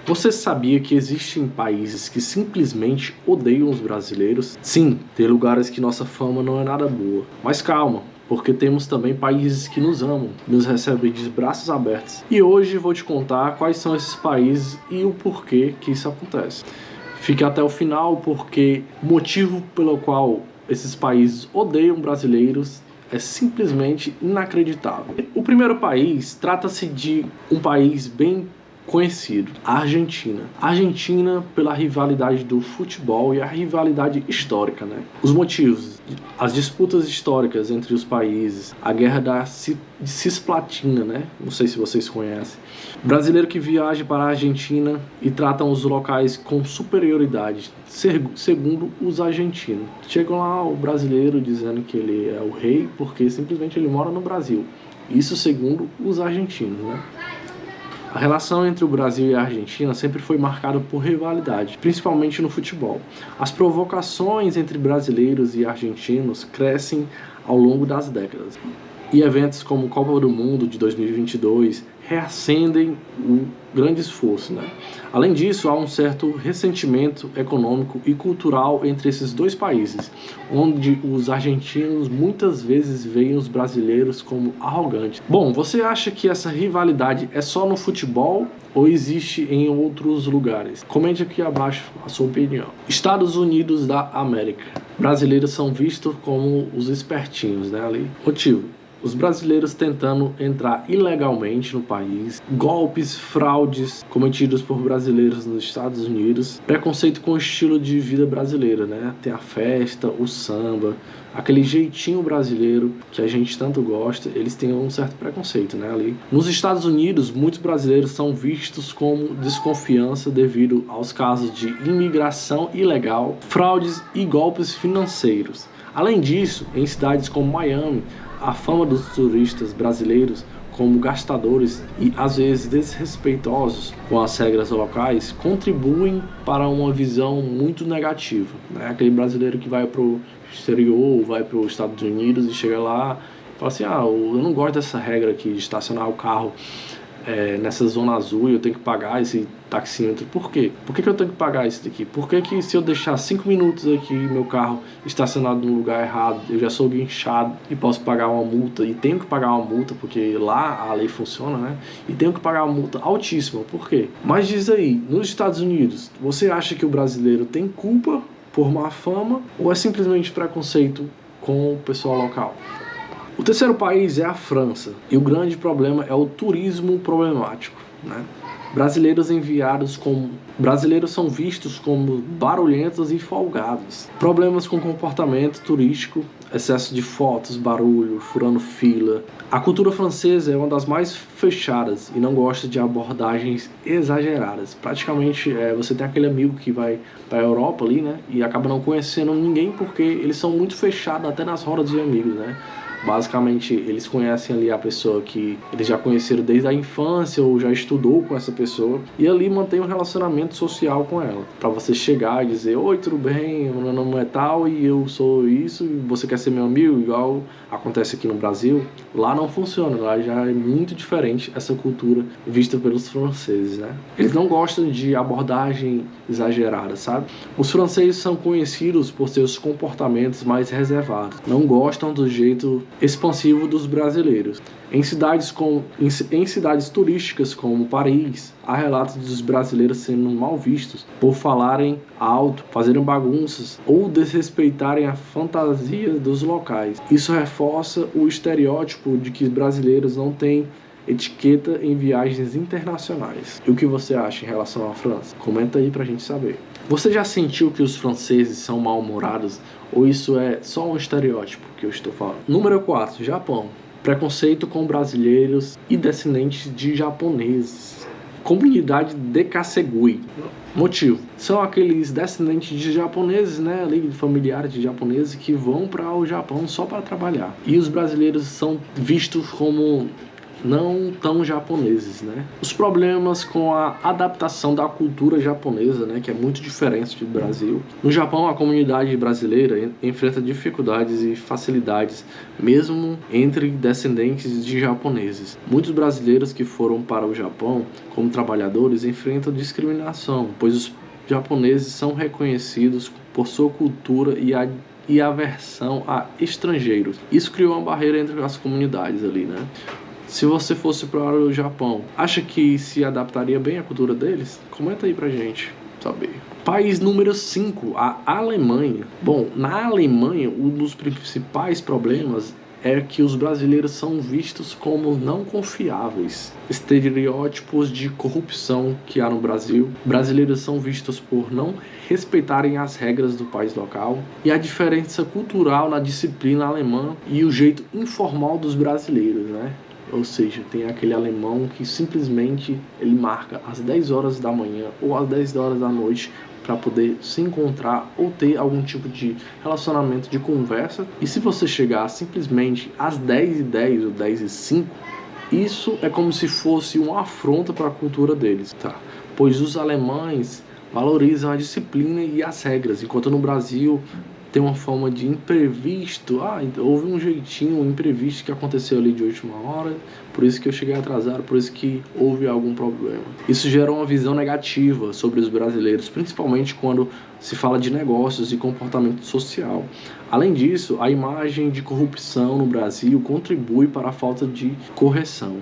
Você sabia que existem países que simplesmente odeiam os brasileiros? Sim, tem lugares que nossa fama não é nada boa. Mas calma, porque temos também países que nos amam, nos recebem de braços abertos. E hoje vou te contar quais são esses países e o porquê que isso acontece. Fique até o final, porque o motivo pelo qual esses países odeiam brasileiros é simplesmente inacreditável. O primeiro país trata-se de um país bem conhecido, a Argentina. A Argentina pela rivalidade do futebol e a rivalidade histórica, né? Os motivos, as disputas históricas entre os países, a guerra da Cisplatina, né? Não sei se vocês conhecem. Brasileiro que viaja para a Argentina e tratam os locais com superioridade, segundo os argentinos. Chegam lá o brasileiro dizendo que ele é o rei porque simplesmente ele mora no Brasil. Isso segundo os argentinos, né? A relação entre o Brasil e a Argentina sempre foi marcada por rivalidade, principalmente no futebol. As provocações entre brasileiros e argentinos crescem ao longo das décadas. E eventos como Copa do Mundo de 2022 reacendem o grande esforço, né? Além disso, há um certo ressentimento econômico e cultural entre esses dois países, onde os argentinos muitas vezes veem os brasileiros como arrogantes. Bom, você acha que essa rivalidade é só no futebol ou existe em outros lugares? Comente aqui abaixo a sua opinião. Estados Unidos da América. Brasileiros são vistos como os espertinhos, né, ali. Motivo: os brasileiros tentando entrar ilegalmente no país, golpes, fraudes cometidos por brasileiros nos Estados Unidos, preconceito com o estilo de vida brasileiro, né? Tem a festa, o samba, aquele jeitinho brasileiro que a gente tanto gosta, eles têm um certo preconceito, né, ali. Nos Estados Unidos, muitos brasileiros são vistos como desconfiança devido aos casos de imigração ilegal, fraudes e golpes financeiros. Além disso, em cidades como Miami, a fama dos turistas brasileiros como gastadores e às vezes desrespeitosos com as regras locais contribuem para uma visão muito negativa, né? Aquele brasileiro que vai para o exterior, vai para os Estados Unidos e chega lá e fala assim: eu não gosto dessa regra aqui de estacionar o carro nessa zona azul e eu tenho que pagar esse taxímetro. Por quê? Por que eu tenho que pagar isso daqui? Por que se eu deixar 5 minutos aqui meu carro estacionado no lugar errado, eu já sou guinchado e posso pagar uma multa, e tenho que pagar uma multa porque lá a lei funciona, né? E tenho que pagar uma multa altíssima. Por quê? Mas diz aí, nos Estados Unidos, você acha que o brasileiro tem culpa por má fama ou é simplesmente preconceito com o pessoal local? O terceiro país é a França, e o grande problema é o turismo problemático, né? Brasileiros são vistos como barulhentos e folgados. Problemas com comportamento turístico, excesso de fotos, barulho, furando fila. A cultura francesa é uma das mais fechadas e não gosta de abordagens exageradas. Praticamente você tem aquele amigo que vai para a Europa ali, né, e acaba não conhecendo ninguém porque eles são muito fechados até nas rodas de amigos, né? Basicamente, eles conhecem ali a pessoa que eles já conheceram desde a infância ou já estudou com essa pessoa e ali mantém um relacionamento social com ela. Para você chegar e dizer: oi, tudo bem, meu nome é tal e eu sou isso e você quer ser meu amigo, igual acontece aqui no Brasil, lá não funciona, lá já é muito diferente essa cultura vista pelos franceses, né? Eles não gostam de abordagem exagerada, sabe? Os franceses são conhecidos por seus comportamentos mais reservados, não gostam do jeito expansivo dos brasileiros. Em cidades turísticas como Paris, há relatos dos brasileiros sendo mal vistos por falarem alto, fazerem bagunças ou desrespeitarem a fantasia dos locais. Isso reforça o estereótipo de que brasileiros não têm etiqueta em viagens internacionais. E o que você acha em relação à França? Comenta aí pra gente saber. Você já sentiu que os franceses são mal-humorados ou isso é só um estereótipo que eu estou falando? Número 4, Japão. Preconceito com brasileiros e descendentes de japoneses. Comunidade de Kasegui. Motivo: são aqueles descendentes de japoneses, né, ali, familiares de japoneses que vão para o Japão só para trabalhar. E os brasileiros são vistos como não tão japoneses, né? Os problemas com a adaptação da cultura japonesa, né, que é muito diferente do Brasil. No Japão, a comunidade brasileira enfrenta dificuldades e facilidades, mesmo entre descendentes de japoneses. Muitos brasileiros que foram para o Japão como trabalhadores enfrentam discriminação, pois os japoneses são reconhecidos por sua cultura e aversão a estrangeiros. Isso criou uma barreira entre as comunidades ali, né? Se você fosse para o Japão, acha que se adaptaria bem à cultura deles? Comenta aí pra gente saber. País número 5, a Alemanha. Bom, na Alemanha, um dos principais problemas é que os brasileiros são vistos como não confiáveis. Estereótipos de corrupção que há no Brasil. Brasileiros são vistos por não respeitarem as regras do país local. E a diferença cultural na disciplina alemã e o jeito informal dos brasileiros, né? Ou seja, tem aquele alemão que simplesmente ele marca às 10 horas da manhã ou às 10 horas da noite para poder se encontrar ou ter algum tipo de relacionamento, de conversa. E se você chegar simplesmente às 10h10 ou 10h05, isso é como se fosse uma afronta para a cultura deles, tá? Pois os alemães valorizam a disciplina e as regras, enquanto no Brasil tem uma forma de imprevisto. Houve um jeitinho, um imprevisto que aconteceu ali de última hora, por isso que eu cheguei atrasado, por isso que houve algum problema. Isso gera uma visão negativa sobre os brasileiros, principalmente quando se fala de negócios e comportamento social. Além disso, a imagem de corrupção no Brasil contribui para a falta de correção.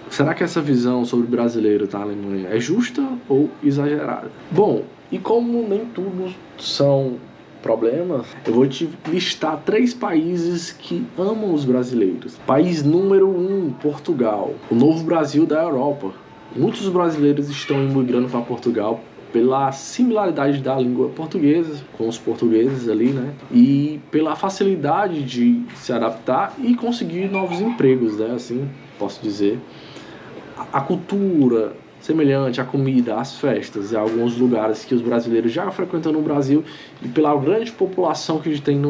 Será que essa visão sobre o brasileiro da Alemanha é justa ou exagerada? Bom, e como nem tudo são problemas, eu vou te listar 3 países que amam os brasileiros. País número 1, Portugal. O novo Brasil da Europa. Muitos brasileiros estão imigrando para Portugal pela similaridade da língua portuguesa com os portugueses ali, né? E pela facilidade de se adaptar e conseguir novos empregos, né? Assim, posso dizer. A cultura semelhante, a comida, as festas e alguns lugares que os brasileiros já frequentam no Brasil, e pela grande população que a gente tem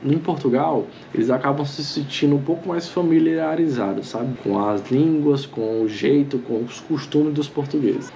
em Portugal, eles acabam se sentindo um pouco mais familiarizados, sabe? Com as línguas, com o jeito, com os costumes dos portugueses.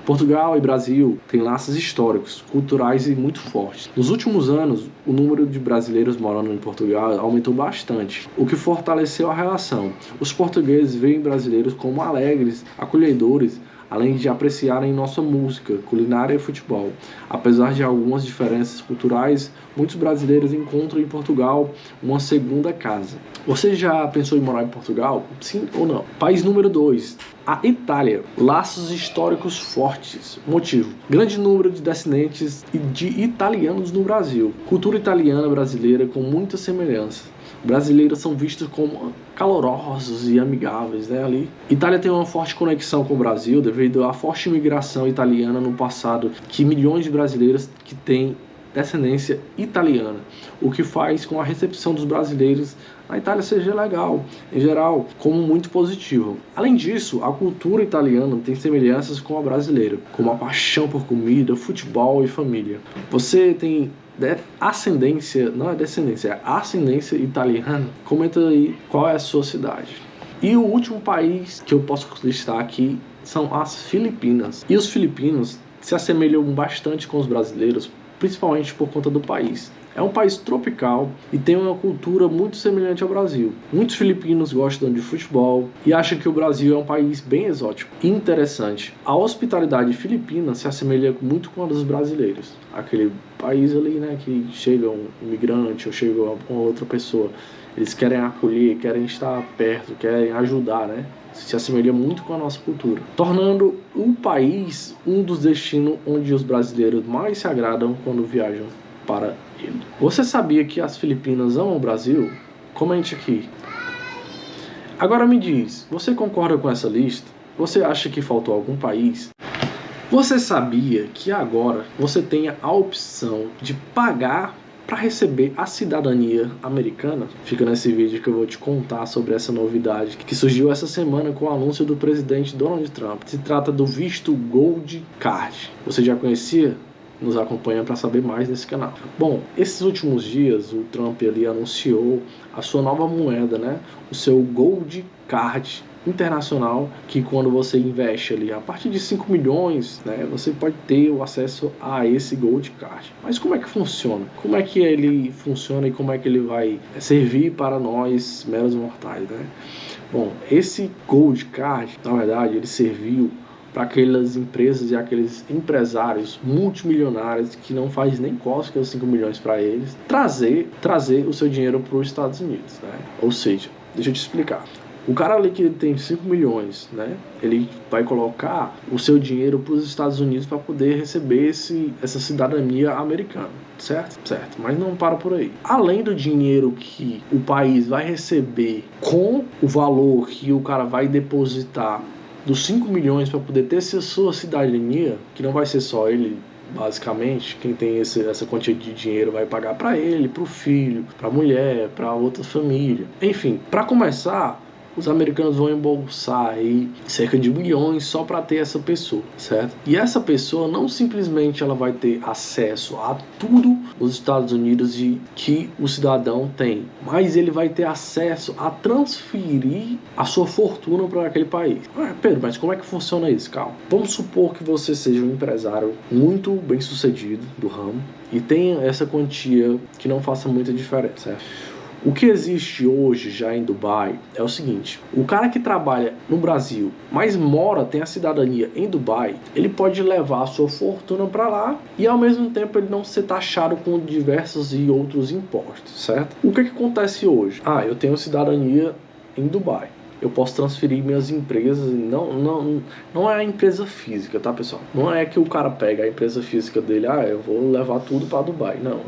Portugal e Brasil têm laços históricos, culturais e muito fortes. Nos últimos anos, o número de brasileiros morando em Portugal aumentou bastante, o que fortaleceu a relação. Os portugueses veem brasileiros como alegres, acolhedores, além de apreciarem nossa música, culinária e futebol. Apesar de algumas diferenças culturais, muitos brasileiros encontram em Portugal uma segunda casa. Você já pensou em morar em Portugal? Sim ou não? País número 2, a Itália. Laços históricos fortes. Motivo: grande número de descendentes de italianos no Brasil. Cultura italiana brasileira com muita semelhança. Brasileiros são vistos como calorosos e amigáveis, né, ali. Itália tem uma forte conexão com o Brasil devido à forte imigração italiana no passado, que milhões de brasileiros que têm descendência italiana, o que faz com a recepção dos brasileiros na Itália seja legal, em geral, como muito positiva. Além disso, a cultura italiana tem semelhanças com a brasileira, como a paixão por comida, futebol e família. Você tem ascendência, não é descendência, é ascendência italiana? Comenta aí qual é a sua cidade. E o último país que eu posso listar aqui são as Filipinas. E os filipinos se assemelham bastante com os brasileiros, principalmente por conta do país. É um país tropical e tem uma cultura muito semelhante ao Brasil. Muitos filipinos gostam de futebol e acham que o Brasil é um país bem exótico e interessante. A hospitalidade filipina se assemelha muito com a dos brasileiros. Aquele país ali, né, que chega um imigrante ou chega uma outra pessoa. Eles querem acolher, querem estar perto, querem ajudar, né? Se assemelha muito com a nossa cultura, tornando o país um dos destinos onde os brasileiros mais se agradam quando viajam para ele. Você sabia que as Filipinas amam o Brasil? Comente aqui. Agora me diz, você concorda com essa lista? Você acha que faltou algum país? Você sabia que agora você tem a opção de pagar para receber a cidadania americana? Fica nesse vídeo que eu vou te contar sobre essa novidade que surgiu essa semana com o anúncio do presidente Donald Trump. Se trata do visto Gold Card. Você já conhecia? nos acompanha para saber mais nesse canal. Bom, esses últimos dias o Trump ali anunciou a sua nova moeda, né? O seu Gold Card internacional, que quando você investe ali a partir de 5 milhões, né, você pode ter o acesso a esse Gold Card. Mas como é que funciona? Como é que ele funciona e como é que ele vai servir para nós meros mortais, né? Bom, esse Gold Card, na verdade, ele serviu para aquelas empresas e aqueles empresários multimilionários que não faz nem cócega os 5 milhões para eles, trazer o seu dinheiro para os Estados Unidos, né? Ou seja, deixa eu te explicar. O cara ali que tem 5 milhões, né? Ele vai colocar o seu dinheiro para os Estados Unidos para poder receber essa cidadania americana, certo? Certo, mas não para por aí. Além do dinheiro que o país vai receber com o valor que o cara vai depositar dos 5 milhões para poder ter sua cidadania, que não vai ser só ele, basicamente, quem tem essa quantia de dinheiro vai pagar para ele, para o filho, para a mulher, para outra família. Enfim, para começar, os americanos vão embolsar aí cerca de bilhões só para ter essa pessoa, certo? E essa pessoa não simplesmente ela vai ter acesso a tudo nos Estados Unidos e que o cidadão tem, mas ele vai ter acesso a transferir a sua fortuna para aquele país. Pedro, mas como é que funciona isso? Calma. Vamos supor que você seja um empresário muito bem sucedido do ramo e tenha essa quantia que não faça muita diferença, certo? O que existe hoje já em Dubai é o seguinte: o cara que trabalha no Brasil, mas tem a cidadania em Dubai, ele pode levar a sua fortuna para lá e ao mesmo tempo ele não ser taxado com diversos e outros impostos, certo? O que acontece hoje? Eu tenho cidadania em Dubai. Eu posso transferir minhas empresas, não é a empresa física, tá, pessoal? Não é que o cara pega a empresa física dele, eu vou levar tudo para Dubai. Não.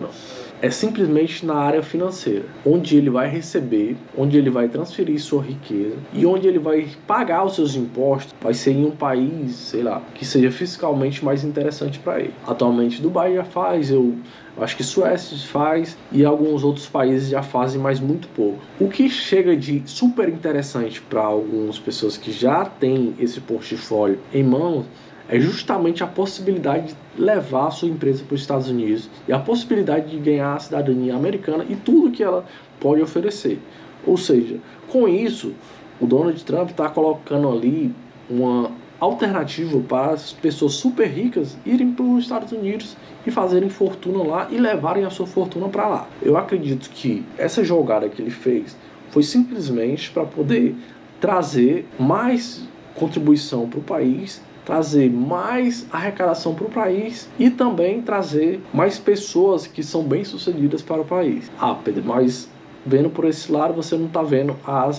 É simplesmente na área financeira, onde ele vai receber, onde ele vai transferir sua riqueza e onde ele vai pagar os seus impostos, vai ser em um país, sei lá, que seja fiscalmente mais interessante para ele. Atualmente Dubai já faz, eu acho que Suécia faz e alguns outros países já fazem, mas muito pouco. O que chega de super interessante para algumas pessoas que já têm esse portfólio em mãos é justamente a possibilidade de levar a sua empresa para os Estados Unidos e a possibilidade de ganhar a cidadania americana e tudo que ela pode oferecer. Ou seja, com isso, o Donald Trump está colocando ali uma alternativa para as pessoas super ricas irem para os Estados Unidos e fazerem fortuna lá e levarem a sua fortuna para lá. Eu acredito que essa jogada que ele fez foi simplesmente para poder trazer mais contribuição para o país, trazer mais arrecadação para o país e também trazer mais pessoas que são bem-sucedidas para o país. Pedro, mas vendo por esse lado você não está vendo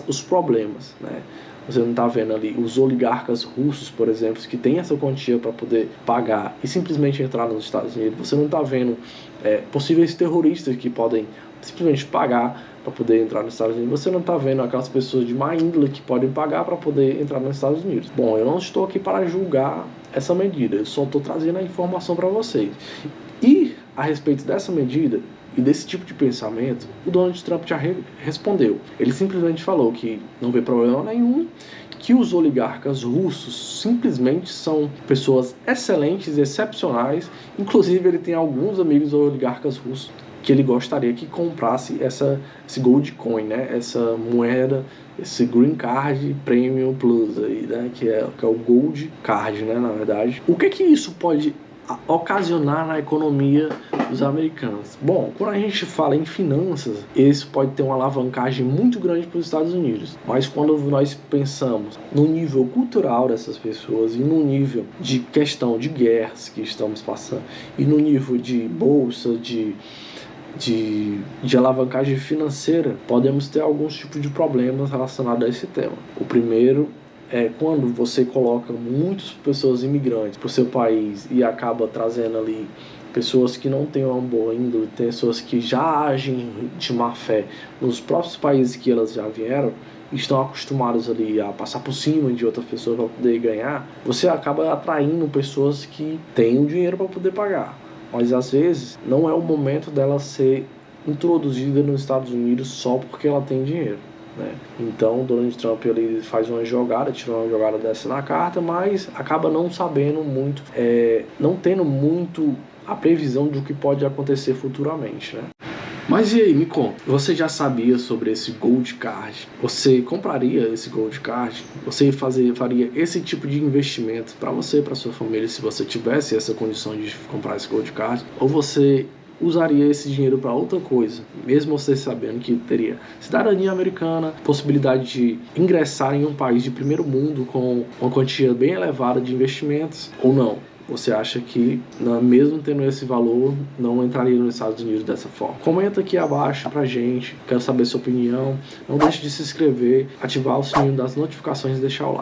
os problemas, né? Você não está vendo ali os oligarcas russos, por exemplo, que têm essa quantia para poder pagar e simplesmente entrar nos Estados Unidos. Você não está vendo possíveis terroristas que podem simplesmente pagar para poder entrar nos Estados Unidos. Você não está vendo aquelas pessoas de má índole que podem pagar para poder entrar nos Estados Unidos. Bom, eu não estou aqui para julgar essa medida, eu só estou trazendo a informação para vocês. E a respeito dessa medida e desse tipo de pensamento, o Donald Trump já respondeu. Ele simplesmente falou que não vê problema nenhum, que os oligarcas russos simplesmente são pessoas excelentes e excepcionais. Inclusive ele tem alguns amigos oligarcas russos que ele gostaria que comprasse esse Gold Coin, né? Essa moeda, esse Green Card Premium Plus aí, né? Que é o Gold Card, né? Na verdade. O que isso pode ocasionar na economia dos americanos? Bom, quando a gente fala em finanças, isso pode ter uma alavancagem muito grande para os Estados Unidos. Mas quando nós pensamos no nível cultural dessas pessoas e no nível de questão de guerras que estamos passando e no nível de bolsa, de alavancagem financeira, podemos ter alguns tipos de problemas relacionados a esse tema. O primeiro é quando você coloca muitas pessoas imigrantes para o seu país e acaba trazendo ali pessoas que não têm uma boa índole, pessoas que já agem de má fé nos próprios países que elas já vieram, estão acostumados ali a passar por cima de outras pessoas para poder ganhar, você acaba atraindo pessoas que têm o dinheiro para poder pagar. Mas às vezes não é o momento dela ser introduzida nos Estados Unidos só porque ela tem dinheiro, né? Então Donald Trump ele faz uma jogada, tirou uma jogada dessa na carta, mas acaba não sabendo muito, não tendo muito a previsão do que pode acontecer futuramente, né? Mas e aí, me conta, você já sabia sobre esse Gold Card? Você compraria esse Gold Card? Você faria esse tipo de investimento para você, para sua família, se você tivesse essa condição de comprar esse Gold Card? Ou você usaria esse dinheiro para outra coisa, mesmo você sabendo que teria cidadania americana, possibilidade de ingressar em um país de primeiro mundo com uma quantia bem elevada de investimentos, ou não? Você acha que, mesmo tendo esse valor, não entraria nos Estados Unidos dessa forma? Comenta aqui abaixo pra gente, quero saber sua opinião. Não deixe de se inscrever, ativar o sininho das notificações e deixar o like.